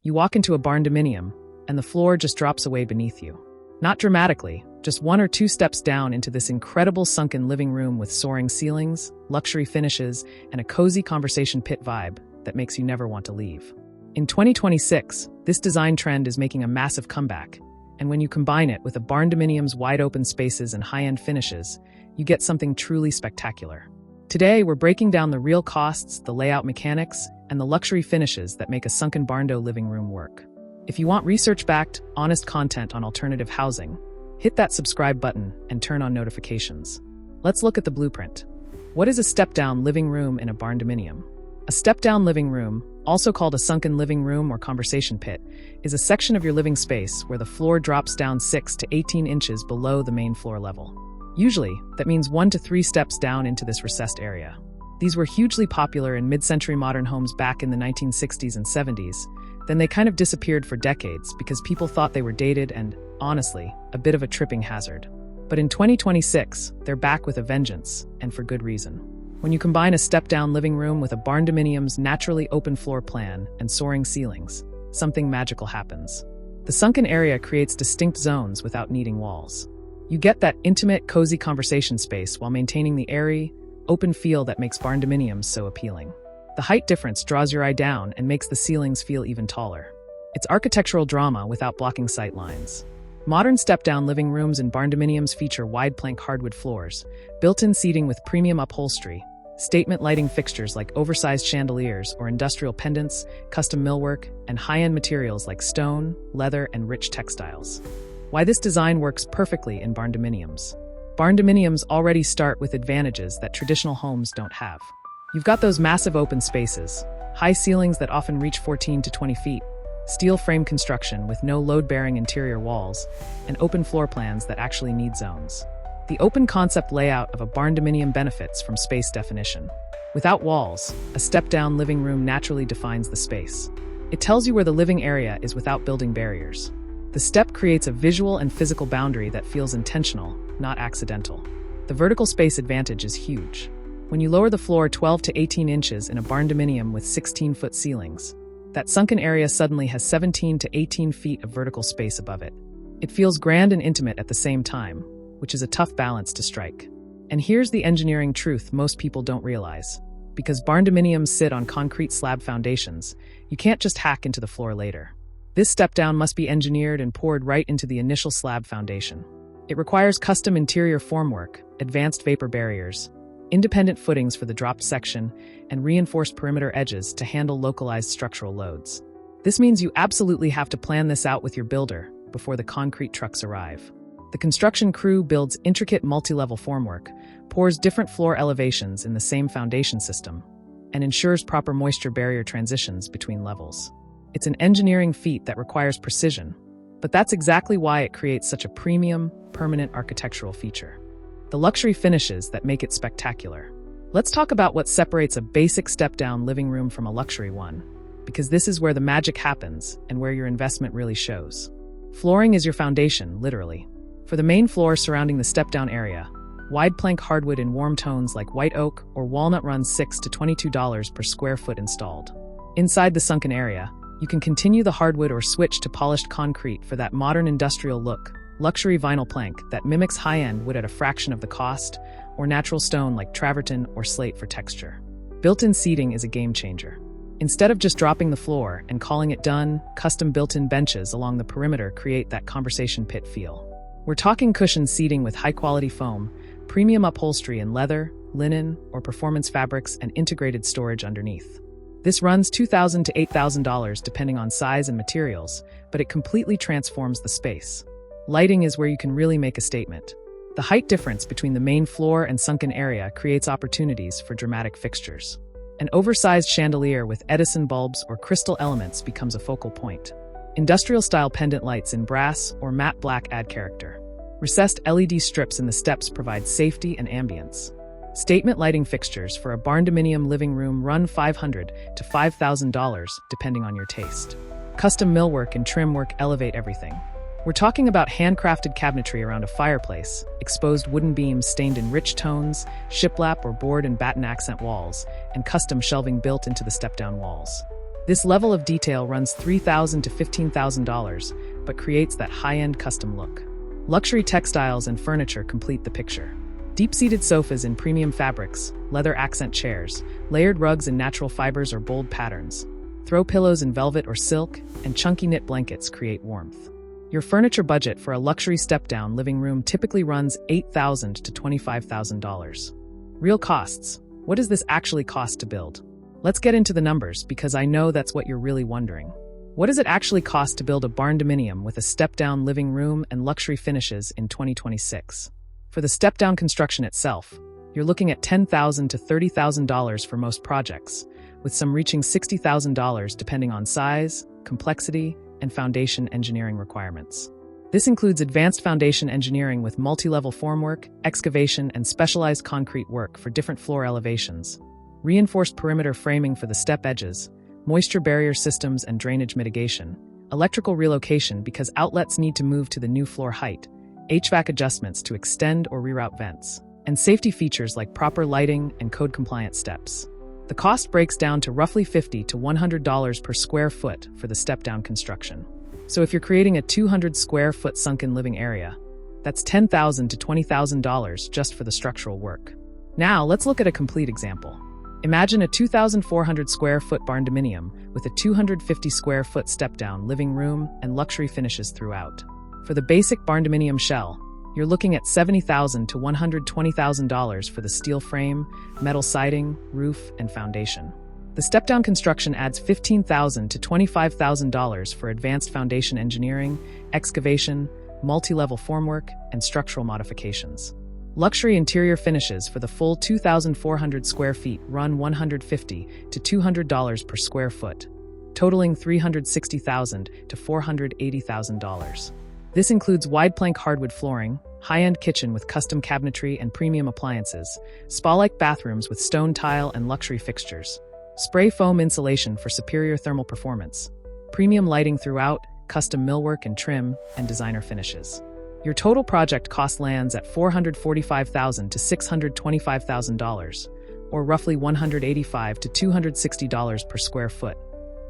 You walk into a Barndominium, and the floor just drops away beneath you. Not dramatically, just 1 or 2 steps down into this incredible sunken living room with soaring ceilings, luxury finishes, and a cozy conversation pit vibe that makes you never want to leave. In 2026, this design trend is making a massive comeback, and when you combine it with a Barndominium's wide-open spaces and high-end finishes, you get something truly spectacular. Today, we're breaking down the real costs, the layout mechanics, and the luxury finishes that make a sunken Barndo living room work. If you want research-backed, honest content on alternative housing, hit that subscribe button and turn on notifications. Let's look at the blueprint. What is a step-down living room in a Barndominium? A step-down living room, also called a sunken living room or conversation pit, is a section of your living space where the floor drops down 6 to 18 inches below the main floor level. Usually, that means 1 to 3 steps down into this recessed area. These were hugely popular in mid-century modern homes back in the 1960s and 70s. Then they kind of disappeared for decades because people thought they were dated and, honestly, a bit of a tripping hazard. But in 2026, they're back with a vengeance, and for good reason. When you combine a step-down living room with a Barndominium's naturally open floor plan and soaring ceilings, something magical happens. The sunken area creates distinct zones without needing walls. You get that intimate, cozy conversation space while maintaining the airy, open feel that makes Barndominiums so appealing. The height difference draws your eye down and makes the ceilings feel even taller. It's architectural drama without blocking sight lines. Modern step-down living rooms in Barndominiums feature wide plank hardwood floors, built-in seating with premium upholstery, statement lighting fixtures like oversized chandeliers or industrial pendants, custom millwork, and high-end materials like stone, leather, and rich textiles. Why this design works perfectly in Barndominiums. Barndominiums already start with advantages that traditional homes don't have. You've got those massive open spaces, high ceilings that often reach 14 to 20 feet, steel frame construction with no load-bearing interior walls, and open floor plans that actually need zones. The open concept layout of a Barndominium benefits from space definition. Without walls, a step-down living room naturally defines the space. It tells you where the living area is without building barriers. The step creates a visual and physical boundary that feels intentional, not accidental. The vertical space advantage is huge. When you lower the floor 12 to 18 inches in a Barndominium with 16-foot ceilings, that sunken area suddenly has 17 to 18 feet of vertical space above it. It feels grand and intimate at the same time, which is a tough balance to strike. And here's the engineering truth most people don't realize. Because Barndominiums sit on concrete slab foundations, you can't just hack into the floor later. This step-down must be engineered and poured right into the initial slab foundation. It requires custom interior formwork, advanced vapor barriers, independent footings for the dropped section, and reinforced perimeter edges to handle localized structural loads. This means you absolutely have to plan this out with your builder before the concrete trucks arrive. The construction crew builds intricate multi-level formwork, pours different floor elevations in the same foundation system, and ensures proper moisture barrier transitions between levels. It's an engineering feat that requires precision, but that's exactly why it creates such a premium, permanent architectural feature. The luxury finishes that make it spectacular. Let's talk about what separates a basic step-down living room from a luxury one, because this is where the magic happens and where your investment really shows. Flooring is your foundation, literally. For the main floor surrounding the step-down area, wide plank hardwood in warm tones like white oak or walnut runs $6 to $22 per square foot installed. Inside the sunken area, you can continue the hardwood or switch to polished concrete for that modern industrial look, luxury vinyl plank that mimics high-end wood at a fraction of the cost, or natural stone like travertine or slate for texture. Built-in seating is a game changer. Instead of just dropping the floor and calling it done, custom built-in benches along the perimeter create that conversation pit feel. We're talking cushioned seating with high-quality foam, premium upholstery in leather, linen, or performance fabrics, and integrated storage underneath. This runs $2,000 to $8,000 depending on size and materials, but it completely transforms the space. Lighting is where you can really make a statement. The height difference between the main floor and sunken area creates opportunities for dramatic fixtures. An oversized chandelier with Edison bulbs or crystal elements becomes a focal point. Industrial-style pendant lights in brass or matte black add character. Recessed LED strips in the steps provide safety and ambience. Statement lighting fixtures for a Barndominium living room run $500 to $5,000 depending on your taste. Custom millwork and trim work elevate everything. We're talking about handcrafted cabinetry around a fireplace, exposed wooden beams stained in rich tones, shiplap or board and batten accent walls, and custom shelving built into the step-down walls. This level of detail runs $3,000 to $15,000, but creates that high-end custom look. Luxury textiles and furniture complete the picture. Deep-seated sofas in premium fabrics, leather accent chairs, layered rugs in natural fibers or bold patterns. Throw pillows in velvet or silk, and chunky knit blankets create warmth. Your furniture budget for a luxury step-down living room typically runs $8,000 to $25,000. Real costs. What does this actually cost to build? Let's get into the numbers, because I know that's what you're really wondering. What does it actually cost to build a Barndominium with a step-down living room and luxury finishes in 2026? For the step-down construction itself, you're looking at $10,000 to $30,000 for most projects, with some reaching $60,000 depending on size, complexity, and foundation engineering requirements. This includes advanced foundation engineering with multi-level formwork, excavation, and specialized concrete work for different floor elevations, reinforced perimeter framing for the step edges, moisture barrier systems and drainage mitigation, electrical relocation because outlets need to move to the new floor height, HVAC adjustments to extend or reroute vents, and safety features like proper lighting and code-compliant steps. The cost breaks down to roughly $50 to $100 per square foot for the step-down construction. So if you're creating a 200 square foot sunken living area, that's $10,000 to $20,000 just for the structural work. Now let's look at a complete example. Imagine a 2,400 square foot Barndominium with a 250 square foot step-down living room and luxury finishes throughout. For the basic Barndominium shell, you're looking at $70,000 to $120,000 for the steel frame, metal siding, roof, and foundation. The step-down construction adds $15,000 to $25,000 for advanced foundation engineering, excavation, multi-level formwork, and structural modifications. Luxury interior finishes for the full 2,400 square feet run $150 to $200 per square foot, totaling $360,000 to $480,000. This includes wide plank hardwood flooring, high-end kitchen with custom cabinetry and premium appliances, spa-like bathrooms with stone tile and luxury fixtures, spray foam insulation for superior thermal performance, premium lighting throughout, custom millwork and trim, and designer finishes. Your total project cost lands at $445,000 to $625,000, or roughly $185 to $260 per square foot,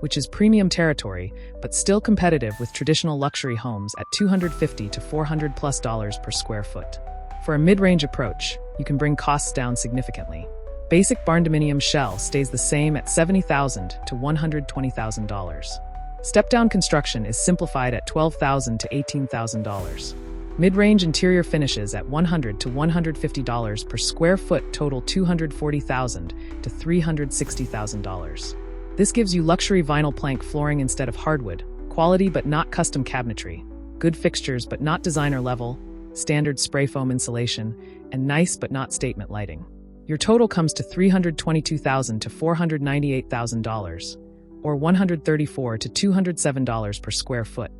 which is premium territory, but still competitive with traditional luxury homes at $250 to $400+ per square foot. For a mid-range approach, you can bring costs down significantly. Basic Barndominium shell stays the same at $70,000 to $120,000. Step-down construction is simplified at $12,000 to $18,000. Mid-range interior finishes at $100 to $150 per square foot total $240,000 to $360,000. This gives you luxury vinyl plank flooring instead of hardwood, quality but not custom cabinetry, good fixtures but not designer level, standard spray foam insulation, and nice but not statement lighting. Your total comes to $322,000 to $498,000, or $134 to $207 per square foot,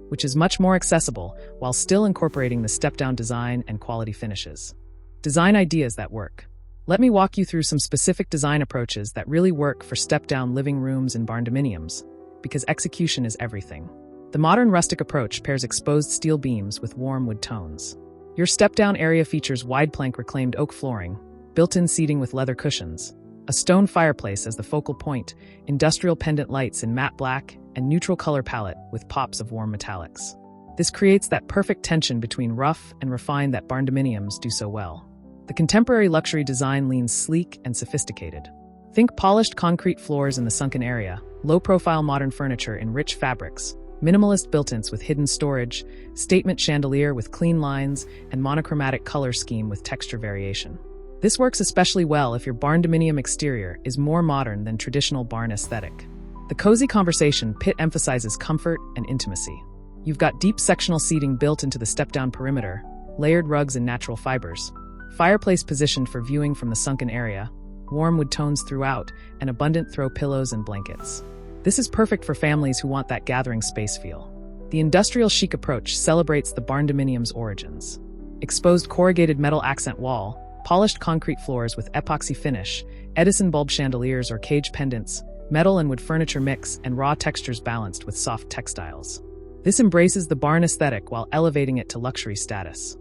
which is much more accessible while still incorporating the step-down design and quality finishes. Design ideas that work. Let me walk you through some specific design approaches that really work for step-down living rooms and Barndominiums, because execution is everything. The modern rustic approach pairs exposed steel beams with warm wood tones. Your step-down area features wide plank reclaimed oak flooring, built-in seating with leather cushions, a stone fireplace as the focal point, industrial pendant lights in matte black, and neutral color palette with pops of warm metallics. This creates that perfect tension between rough and refined that Barndominiums do so well. The contemporary luxury design leans sleek and sophisticated. Think polished concrete floors in the sunken area, low-profile modern furniture in rich fabrics, minimalist built-ins with hidden storage, statement chandelier with clean lines, and monochromatic color scheme with texture variation. This works especially well if your Barndominium exterior is more modern than traditional barn aesthetic. The cozy conversation pit emphasizes comfort and intimacy. You've got deep sectional seating built into the step-down perimeter, layered rugs in natural fibers, fireplace positioned for viewing from the sunken area, warm wood tones throughout, and abundant throw pillows and blankets. This is perfect for families who want that gathering space feel. The industrial chic approach celebrates the Barndominium's origins. Exposed corrugated metal accent wall, polished concrete floors with epoxy finish, Edison bulb chandeliers or cage pendants, metal and wood furniture mix, and raw textures balanced with soft textiles. This embraces the barn aesthetic while elevating it to luxury status.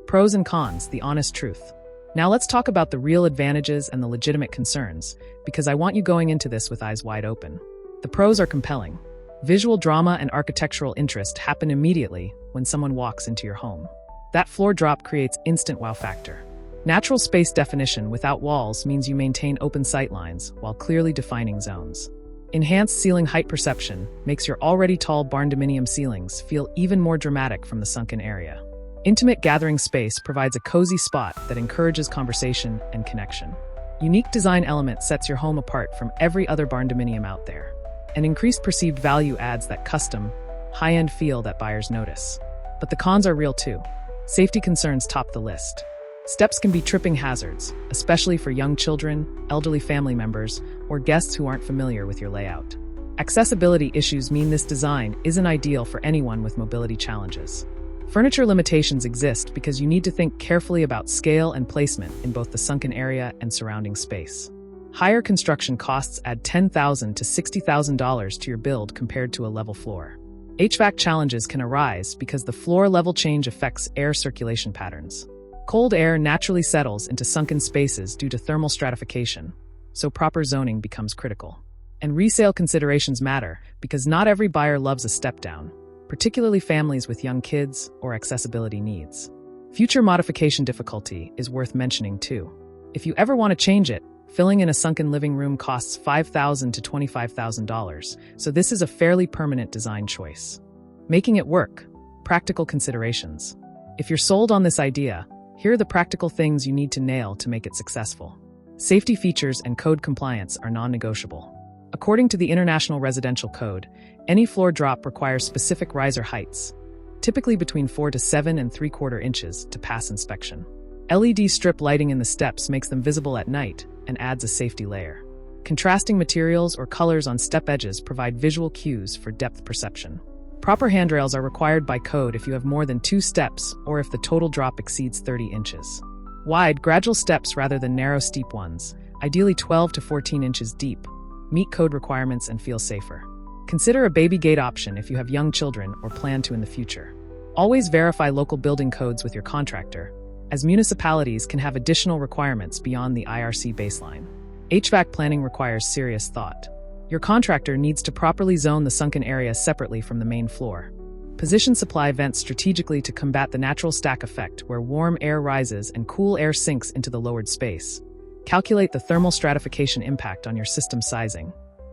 Pros and cons, the honest truth. Now let's talk about the real advantages and the legitimate concerns, because I want you going into this with eyes wide open. The pros are compelling. Visual drama and architectural interest happen immediately when someone walks into your home. That floor drop creates instant wow factor. Natural space definition without walls means you maintain open sightlines while clearly defining zones. Enhanced ceiling height perception makes your already tall Barndominium ceilings feel even more dramatic from the sunken area. Intimate gathering space provides a cozy spot that encourages conversation and connection. Unique design element sets your home apart from every other Barndominium out there. An increased perceived value adds that custom, high-end feel that buyers notice. But the cons are real too. Safety concerns top the list. Steps can be tripping hazards, especially for young children, elderly family members, or guests who aren't familiar with your layout. Accessibility issues mean this design isn't ideal for anyone with mobility challenges. Furniture limitations exist because you need to think carefully about scale and placement in both the sunken area and surrounding space. Higher construction costs add $10,000 to $60,000 to your build compared to a level floor. HVAC challenges can arise because the floor level change affects air circulation patterns. Cold air naturally settles into sunken spaces due to thermal stratification, so proper zoning becomes critical. And resale considerations matter because not every buyer loves a step-down, particularly families with young kids or accessibility needs. Future modification difficulty is worth mentioning too. If you ever want to change it, filling in a sunken living room costs $5,000 to $25,000, so this is a fairly permanent design choice. Making it work. Practical considerations. If you're sold on this idea, here are the practical things you need to nail to make it successful. Safety features and code compliance are non-negotiable. According to the International Residential Code, any floor drop requires specific riser heights, typically between 4 to 7.75 inches to pass inspection. LED strip lighting in the steps makes them visible at night and adds a safety layer. Contrasting materials or colors on step edges provide visual cues for depth perception. Proper handrails are required by code if you have more than 2 steps or if the total drop exceeds 30 inches. Wide, gradual steps rather than narrow, steep ones, ideally 12 to 14 inches deep, meet code requirements and feel safer. Consider a baby gate option if you have young children or plan to in the future. Always verify local building codes with your contractor, as municipalities can have additional requirements beyond the IRC baseline. HVAC planning requires serious thought. Your contractor needs to properly zone the sunken area separately from the main floor. Position supply vents strategically to combat the natural stack effect where warm air rises and cool air sinks into the lowered space. Calculate the thermal stratification impact on your system sizing,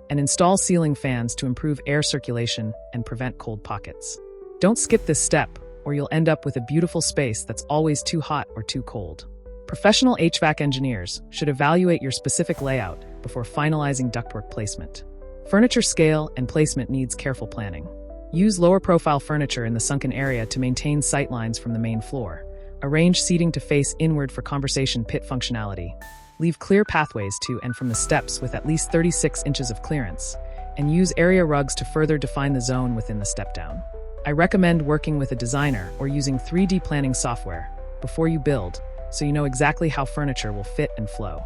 and install ceiling fans to improve air circulation and prevent cold pockets. Don't skip this step, or you'll end up with a beautiful space that's always too hot or too cold. Professional HVAC engineers should evaluate your specific layout before finalizing ductwork placement. Furniture scale and placement needs careful planning. Use lower-profile furniture in the sunken area to maintain sightlines from the main floor. Arrange seating to face inward for conversation pit functionality. Leave clear pathways to and from the steps with at least 36 inches of clearance, and use area rugs to further define the zone within the step-down. I recommend working with a designer or using 3D planning software before you build, so you know exactly how furniture will fit and flow.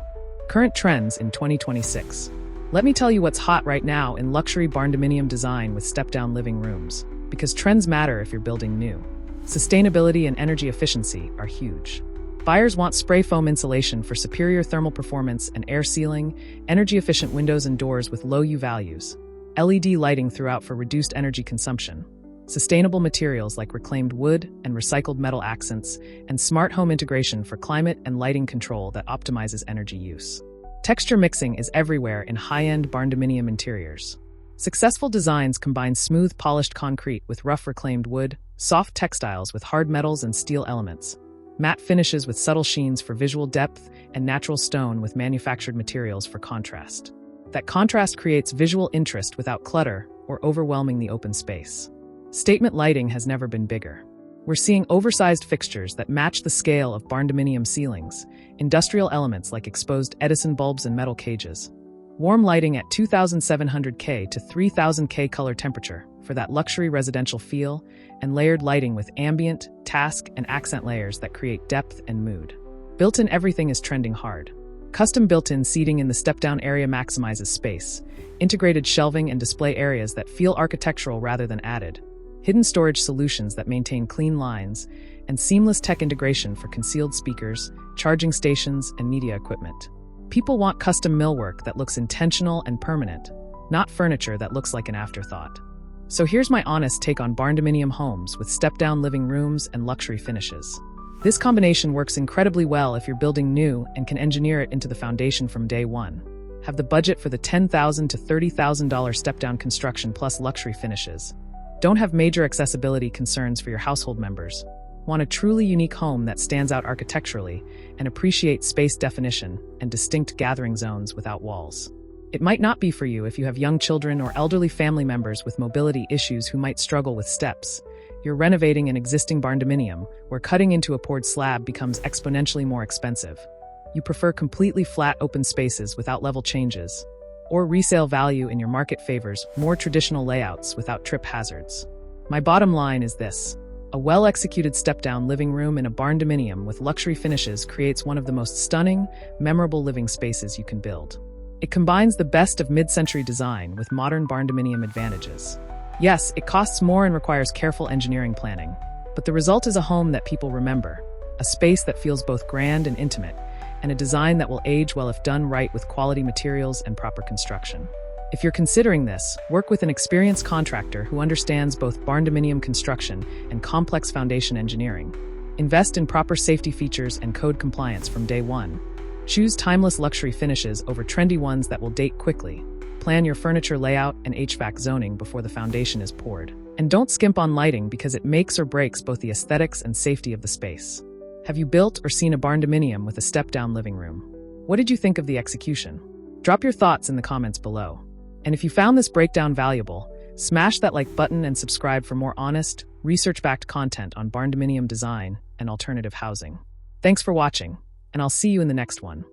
Current trends in 2026. Let me tell you what's hot right now in luxury Barndominium design with step-down living rooms, because trends matter if you're building new. Sustainability and energy efficiency are huge. Buyers want spray foam insulation for superior thermal performance and air sealing, energy-efficient windows and doors with low U values, LED lighting throughout for reduced energy consumption, sustainable materials like reclaimed wood and recycled metal accents, and smart home integration for climate and lighting control that optimizes energy use. Texture mixing is everywhere in high-end Barndominium interiors. Successful designs combine smooth polished concrete with rough reclaimed wood, soft textiles with hard metals and steel elements, matte finishes with subtle sheens for visual depth, and natural stone with manufactured materials for contrast. That contrast creates visual interest without clutter or overwhelming the open space. Statement lighting has never been bigger. We're seeing oversized fixtures that match the scale of Barndominium ceilings, industrial elements like exposed Edison bulbs and metal cages, warm lighting at 2700K to 3000K color temperature for that luxury residential feel, and layered lighting with ambient, task, and accent layers that create depth and mood. Built-in everything is trending hard. Custom built-in seating in the step-down area maximizes space, integrated shelving and display areas that feel architectural rather than added, hidden storage solutions that maintain clean lines, and seamless tech integration for concealed speakers, charging stations, and media equipment. People want custom millwork that looks intentional and permanent, not furniture that looks like an afterthought. So here's my honest take on Barndominium homes with step-down living rooms and luxury finishes. This combination works incredibly well if you're building new and can engineer it into the foundation from day one. Have the budget for the $10,000 to $30,000 step-down construction plus luxury finishes. Don't have major accessibility concerns for your household members. Want a truly unique home that stands out architecturally and appreciates space definition and distinct gathering zones without walls. It might not be for you if you have young children or elderly family members with mobility issues who might struggle with steps. You're renovating an existing barndominium where cutting into a poured slab becomes exponentially more expensive. You prefer completely flat open spaces without level changes, or resale value in your market favors more traditional layouts without trip hazards. My bottom line is this. A well-executed step-down living room in a barndominium with luxury finishes creates one of the most stunning, memorable living spaces you can build. It combines the best of mid-century design with modern barndominium advantages. Yes, it costs more and requires careful engineering planning, but the result is a home that people remember, a space that feels both grand and intimate, and a design that will age well if done right with quality materials and proper construction. If you're considering this, work with an experienced contractor who understands both barndominium construction and complex foundation engineering. Invest in proper safety features and code compliance from day one. Choose timeless luxury finishes over trendy ones that will date quickly. Plan your furniture layout and HVAC zoning before the foundation is poured. And don't skimp on lighting because it makes or breaks both the aesthetics and safety of the space. Have you built or seen a barndominium with a step-down living room? What did you think of the execution? Drop your thoughts in the comments below. And if you found this breakdown valuable, smash that like button and subscribe for more honest, research-backed content on barndominium design and alternative housing. Thanks for watching, and I'll see you in the next one.